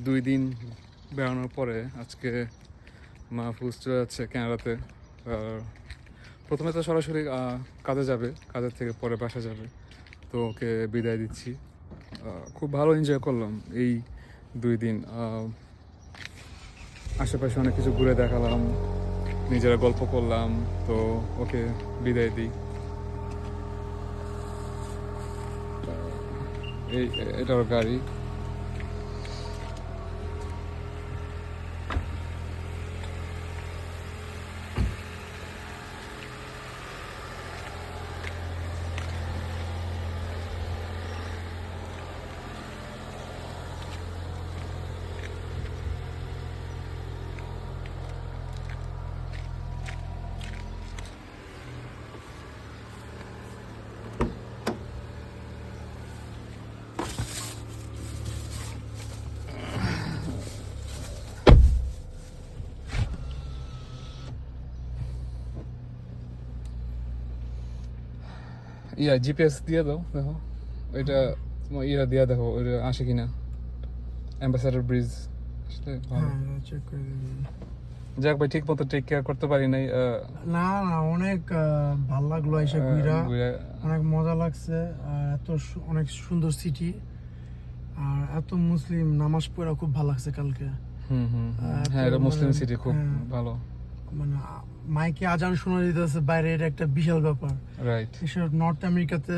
2 দিন বেড়ানোর পরে আজকে মাহফুজ চলে যাচ্ছে ক্যানাডাতে। আর প্রথমে তো সরাসরি কাজে যাবে, কাজের থেকে পরে বাসা যাবে, তো ওকে বিদায় দিচ্ছি। খুব ভালো এনজয় করলাম এই 2 দিন। আশেপাশে অনেক কিছু ঘুরে দেখালাম, নিজেরা গল্প করলাম, তো ওকে বিদায় দিই। এই এটা ওর গাড়ি। জিপিএস দিয়ে দাও, দেখো ওইটা তোমার দিয়ে দেখো ওইটা আসে কিনা। অ্যাম্বাসেডর ব্রিজ আসলে ভালো। চেক করে দিবি। যাক ভাই, ঠিক মতো টেক কেয়ার করতে পারি নাই। না না, অনেক ভালো লাগলো এসে ঘুরা, অনেক মজা লাগছে। আর অনেক সুন্দর সিটি, আর এত মুসলিম নামাজ পড়া খুব ভালো লাগছে কালকে। হ্যাঁ, এটা মুসলিম সিটি, খুব ভালো। মানে মাইকে আজান শোনা দিতেছে বাইরে, এটা একটা বিশাল ব্যাপার। রাইট। এসব নর্থ আমেরিকাতে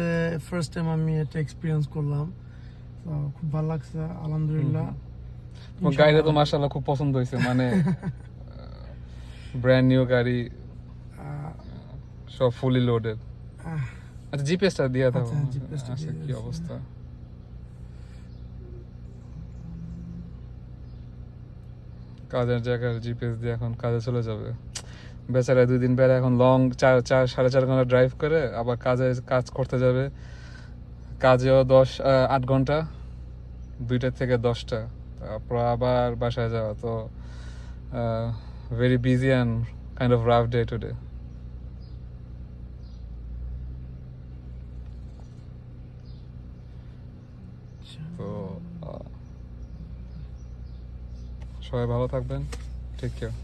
ফার্স্ট টাইম আমি এটা এক্সপিরিয়েন্স করলাম, তো খুব ভালো লাগছে আলহামদুলিল্লাহ। তোমার গাড়িটা তো মাশাআল্লাহ খুব পছন্দ হয়েছে, মানে ব্র্যান্ড নিউ গাড়ি, সব ফুলি লোডেড। আচ্ছা, জিপিএসটা দিয়ে দাও। আচ্ছা, কি অবস্থা। কাজের জায়গায় জিপিএস দিয়ে এখন কাজে চলে যাবে বেচারা। 2 দিন বেড়া এখন লং 4.5 ঘন্টা ড্রাইভ করে আবার কাজ করতে যাবে। কাজেও 8 ঘন্টা, 2টা থেকে 10টা, তারপর আবার বাসায় যাওয়া। তো very busy and kind of rough day today. তো সবাই ভালো থাকবেন, টেক কেয়ার।